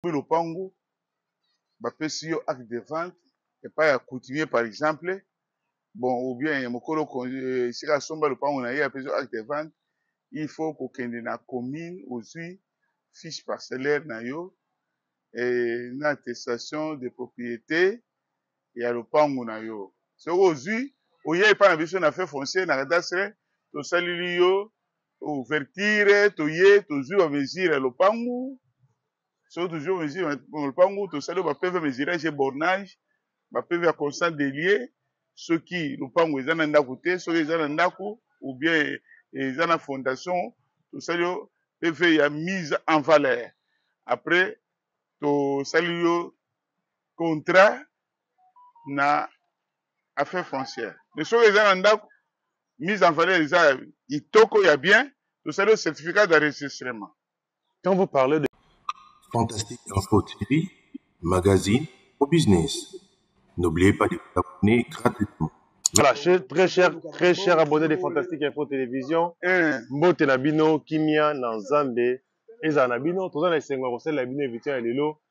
Le pango, bapesi yo acte de vente, et pas à coutumier par exemple, bon, ou bien mokolo si la somba le pango na ye apesi yo acte de vente, il faut kokende na commune ozwi fiche parcellaire na yo et na attestation de propriété ya lopango na yo. Soki ozwi oye epai na biso na fait foncier na cadastre tosaleli yo ouverture toye tozwi ba mesure ya lopango. Soki tozwi ba mesure ya lopango tosali ba PV mesurage bornage, ba PV ya constat de lieu, soki lopango eza na ndako te, soki eza na ndako ou bien eza na fondation tosali yo PV ya mise en valeur. Après tosali yo contrat na affaire foncière. Mais soki eza na ndako mise en valeur eza itoko ya bien, tosali yo certificat d'enregistrement. Quand vous parlez de Fantastique Info TV, magazine au business. N'oubliez pas de vous abonner gratuitement. voilà, très cher abonné de Fantastique Info Télévision, Mbote Nabino, Kimia, Nanzambe, Eza Nabino, tout ça, les 5 mois, la bino évité à l'élo,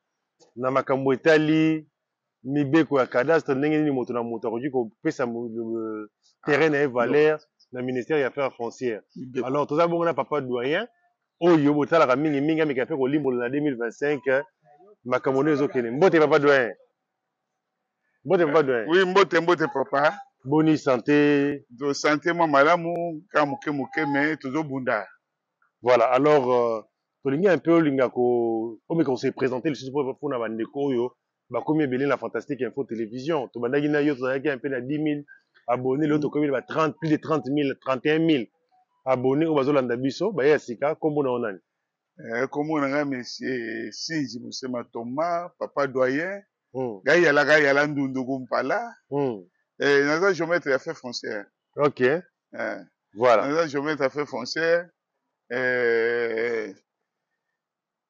Namakambo Etali, Mibeko ya cadastre, Nengeni Moto na Moto, Rogi, ko pesa terrain et valeur, na ministère des Affaires foncières. Alors, tout ça, bon, on a papa doyen, Oyo, Botala, Ramini, Minga, Mikafe, Olimbo, na 2025, Makamone, Zokene, Mbote papa doyen. Mbote papa doyen. Oui, Mbote papa. Boni santé. De santé, moi, malamu, kamuke muke, mais toujours bunda. Voilà, alors, tolingi un peu, lingako, comme on s'est présenté, le sujet pour na bandeko yo, bah, comme belé la Fantastique Info Télévision, to bandagi na yo, to bandagi un peu na 10 000 abonnés, l'autre comme il va 30, plus de 30 000, 31 000 abonnés, au bazo landa biso, bah, yasika, kombo na onani. Comme on a monsieur Sinji Moussema Thomas, papa doyen, Gayala Ndundu Gumpala, naza géomètre affaires foncières. Ok. Voilà. Naza géomètre affaires foncières.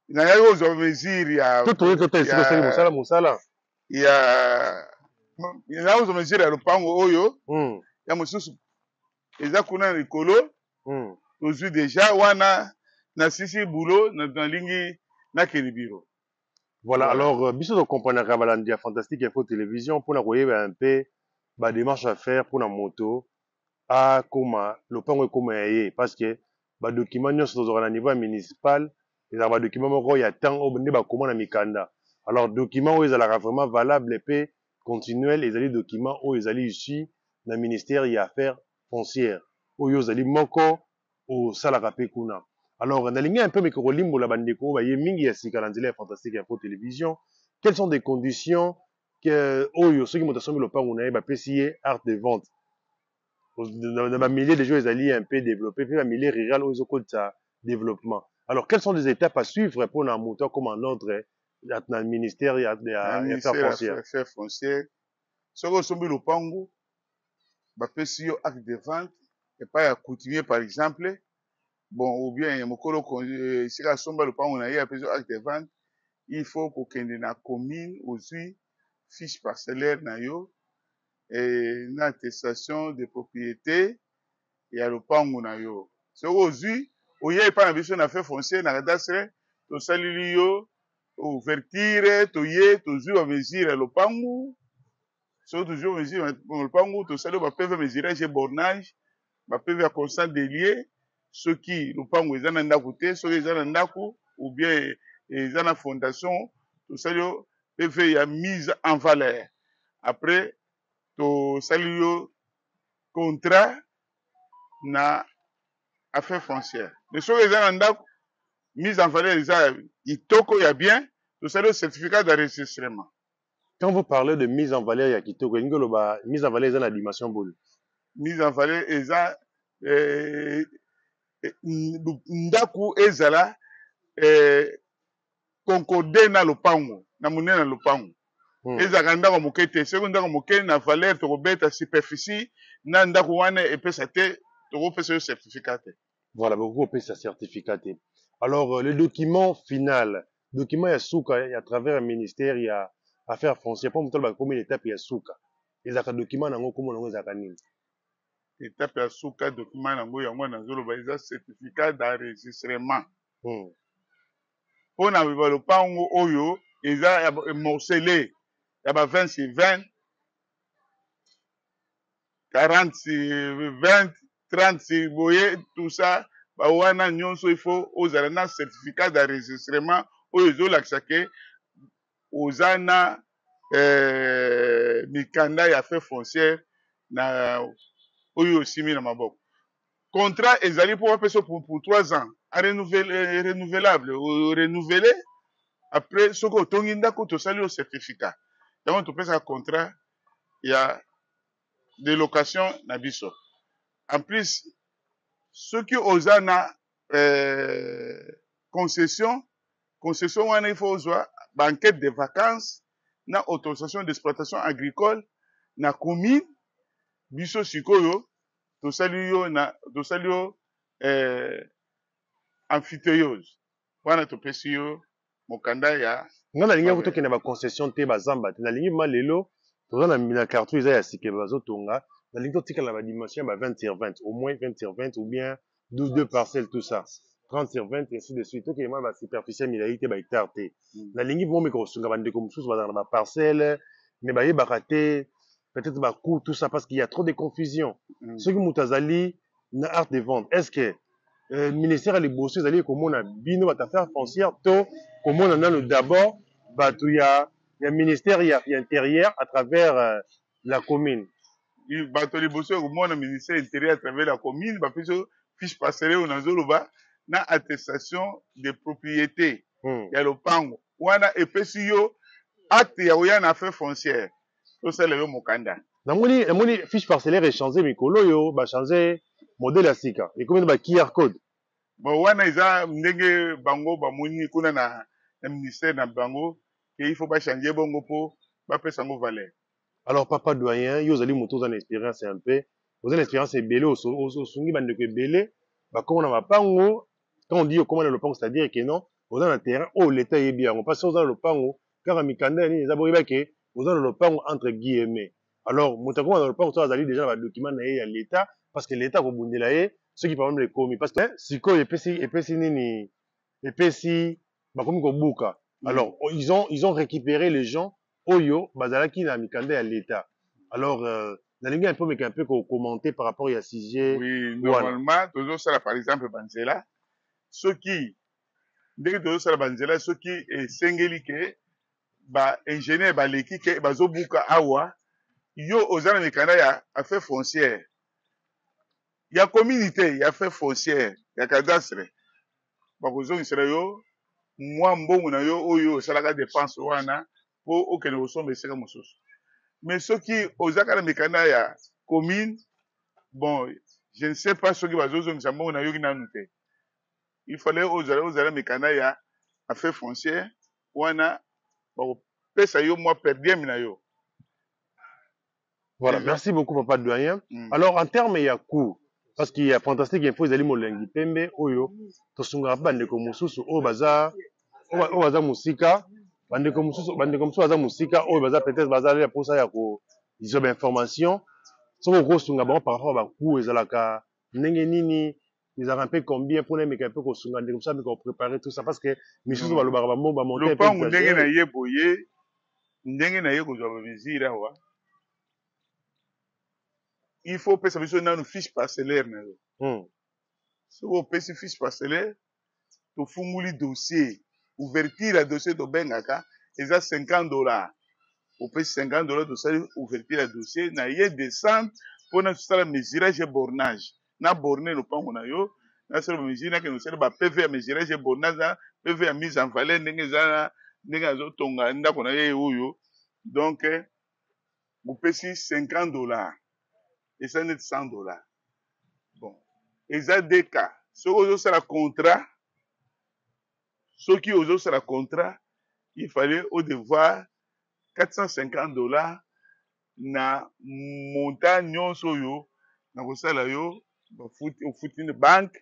Naza aux mesures ya. Musala. Ya. Naza aux mesures ya lopango oyo. Ya mosusu. Eza kuna likolo. Ozwi déjà wana na sisi boulot na lingi na kelibiro. Voilà, alors, biso de comprendre Rabalandi à Fantastique Info Télévision pour na koyeba un peu ba démarche à faire pour la moto à comment le pango comme yé parce que ba document nyonso tozora na niveau municipal et ba document moko ya temps au ne ba comment na mikanda. Alors document où ils la vraiment valable et pe continuel et les documents où ils allaient ici na ministère y affaires foncières où ils allaient moko au salaka pe kuna. Alors, nalingi un peu micro limbo la bandeko ba yemingi ya sikalandile Fantastique Info Télévision. Quelles sont des conditions que oyo ceux qui montent sur le pango na ba pesier art de vente. Dans ma milieu de jeux alliés un peu développé, puis ma milieu rural aux côtés de développement. Alors, quelles sont les étapes à suivre pour un moteur comme un autre dans le ministère des Affaires foncières? Ce que sont le pango, ba pesier acte de vente et pas à coutumier par exemple. Bon, ou bien mokolo si la somba le pango na ye apesi acte de vente, il faut kokende na commune ozwi fiche parcellaire na yo et na attestation de propriété ya lopango na yo. Soki ozwi oye epai na biso na fait foncier na cadastre tosaleli yo ouverture toye tozwi ba mesure ya lopango. Soki tozwi ba mesure ya lopango tosali yo ba PV mesurage bornage, ba PV ya constat de lieu, soki lopango eza na ndako te, soki eza na ndako ou bien eza na fondation tosali yo PV ya mise en valeur. Après tosali yo contrat na affaire foncière. Mais soki eza na ndako mise en valeur eza itoko ya bien, tosali yo certificat d'enregistrement. Quand vous parlez de mise en valeur ya kitoko, mise en valeur eza na dimension bolo. Mise en valeur eza ndako ezala concordé na lopango na monene na lopango. Ezalaka ndako moke te, soki ndako moke na valeur tokobeta superficie na ndako wana epesa te tokopesa yo certificat te. Voilà, beaucoup opesa certificat te. Alors le document final, document ya suka à travers un ministère ya affaires foncières pour moto ba combien d'étapes ya suka. Ezaka document nango komo nango ezaka nini? Étape ya suka document nango yango nazoloba eza certificat d'enregistrement. mpo na lopango oyo eza morcelé ya ba 20 sur 20 40 sur 20 30 sur boye tout ça ba wana nyonso il faut ozala na certificat d'enregistrement oyo ezolakisa ke oza na mikanda ya fait foncière na oyo osimi na maboko. Contrat ezali pour bapesa pour 3 ans renouvelable renouveler après soki otongi ndako tosali o certificat yango topesaka contrat ya de location na biso. En plus soki oza na concession wana il faut ozwa banquête de vacances na autorisation d'exploitation agricole na commune biso sikoyo tosali yo amphithéose wana topesi yo mokanda ya nga nalingi kotokende baconcession te bazamba te nalingi ma lelo toza na carton eza ya sike bazotonga nalingi totikala na badimension ya ba 20 sur 20 au moins 20 sur 20 ou bien 12 parcelles tout ça 30 sur 20 et ainsi de suite tokende ma basuperficie ya milai te bahectare te nalingi bomeka kosunga bandeko mosusu bazala na baparcelle me bayebaka te peut-être bacoût tout ça parce qu'il y a trop de confusion soki moto azali na art de vente est-ce que ministère ya liboso ezali komona bino batafaire foncière to komona nano d'abord bato ya ministère ya intérieur à travers la commune bato liboso komona ministère intérieur à travers la commune bapesi fiche parcellaire oyo nazoloba na attestation de propriété ya lopango wana epesi yo acte ya koya na fait foncière tosala yo mokanda namoni fiche parcellaire echange mikolo oyo bachange modele ya sika ekomi na ba QR code bon wana eza ndenge bango bamoni kuna na ministère na bango ke il faut bachange bongo mpo bapesa yango valeur. Alors papa doyen yo ozali moto oza na expérience un peu oza na expérience ebele osungi bandeko ebele bakoma na mapango quand on dit okoma na lopango c'est-à-dire que non oza na terrain oyo leta eyebi yango parce que oza na lopango kaka mikanda ya nini eza boyeba ke oza na lopango entre guillemets. Alors moto akoma na lopango so azali déjà na badocument na ye ya leta parce que leta akobundela ye soki par exemple ekomi parce que sikoyo epesi nini epesi bakomi kobuka. Alors ils ont récupéré les gens oyo bazalaki na mikanda ya leta. Alors nalingi un peu meka un peu commenter par rapport à sujet. Oui, normalement tozosala par exemple banzela soki ndenge tozosala banzela soki esengeli ke ba ingénieur baleki ke bazobuka awa yo oza na mikanda ya affaire foncière ya communauté ya affaire foncière ya cadastre bakozongisela yo mwa mbongo na yo oyo osalaka dépense wana mpo okende kosomba esika mosusu. Mais soki ozaka na mikanda ya commune bon je ne sais pas soki bazozongisa mbongo na yoki nanu te il fallait ozala mikanda ya affaire foncière wana bakopesa yo mwa per diem na yo. Voilà, merci beaucoup papa doyen. Alors en termes ya coût parce qu'il y a fantastique info ezali molengi pembe oyo tosungaka bandeko mosusu oyo baza musika bandeko mosusu baza musika oyo baza peut-être bazali ya posa ya ko iso ba information soki okosunga bango par rapport à bacoût ezalaka ndenge nini ezalaka mpe combien mpona emeka mpe kosunga ndeko mosusu ameka kopréparer tout ça parce que misusu balobaka bamo bamonte lopango ndenge na ye boye ndenge na ye kozwa bamesure awa il faut pesa biso nanu fiche parcellaire na yo soki opesi fiche parcellaire tofunguli dossier ouverture ya dossier tobengaka eza $50 opesi $50 tosali ouverture ya dossier na ye descente mpona tosala mesurage bornage na borne lopango na yo nasala bamesure nakende osala ba PV ya mesurage bornage na PV ya mise en valeur ndenge eza ndenge azotonga ndako na ye oyo donc bopesi $50 eza neti $100. Bon eza deux cas soki ozosala contrat il fallait au devoir $450 na montant nyonso oyo na kosala yo ofuti na banque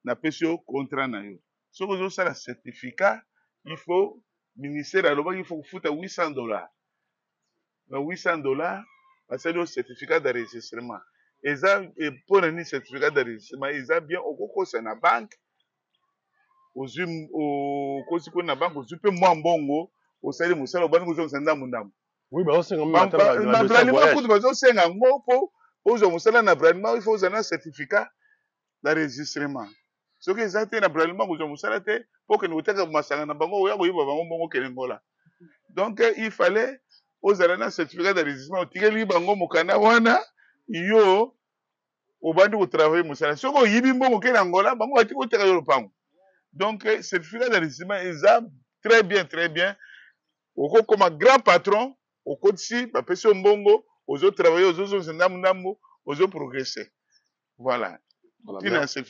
na pesi yo contrat na yo. Soki ozosala certificat il faut ministère alobaki il faut kofuta $800 na $800 basali yo certificat d'enregistrement eza mpona nini certificat d'enregistrement eza bien okokosa na banque ozwi okosi kuna banque ozwi mpe mwa mbongo osali mosala obandi kozongisa ndambo ndambo. Oui, bazosenga même na bralima kutu bazosenga ngo mpo ozwa mosala na bralima il faut ozala na certificat d'enregistrement. Soki eza te na bralima kozwa mosala te mpo okende koteka masanga na bango oya koyiba bango mbongo okende ngola. Donc il fallait ozala na certificat d'enregistrement otikeli bango mokanda wana yo obandi kotravaille mosala. Soki oyibi mbongo okende ngola bango batiki koteka yo lopango. Donc certificat d'enregistrement eza très bien. Okokoma grand patron okotisi bapesi yo mbongo ozotravaille ozozongisa ndambo ndambo ozoprogresse. Voilà. Merci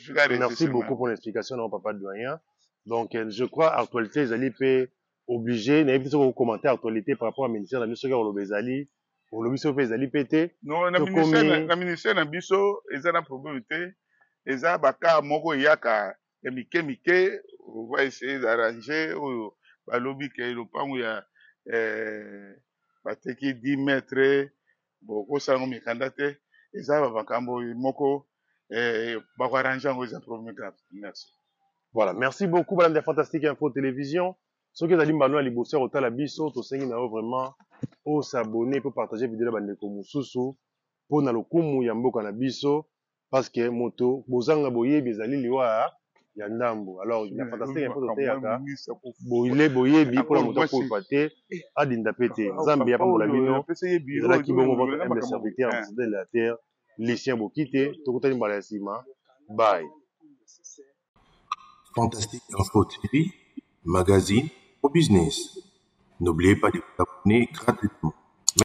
beaucoup pour l'explication, non, papa doyen. Donc, je crois actualité, ils allaient obligé, n'avez plus de commentaire actualité par rapport au ministère de la Mission au Lobezali, au lobby sur les pété. Non, la ministère de la Mission, ils ont un problème. Ils ont baka moko yaka mike, on va essayer d'arranger au lobby que le pan où il y a bateki 10 mètres, beaucoup ça nous mikandate, ils ont baka moko Merci. Voilà, merci beaucoup, madame de Fantastique Info Télévision. Ceux qui ont dit Manoa Libosseur au Talabiso, tout ça, vraiment, au s'abonner pour partager la vidéo de Koumusousou, pour na lokumu yambo kanabiso, parce que moto, bozanga boye, bizali liwa, yandambo. Alors, la Fantastique Info boye, pour la moto pour pâté, adinda pété. Zambia, pour la mino, la kibongo, votre aime serviteur, de la terre. Lucien Bokite, Tokotani Balasima. Bye. Fantastique Info TV, magazine au business. N'oubliez pas de vous abonner gratuitement.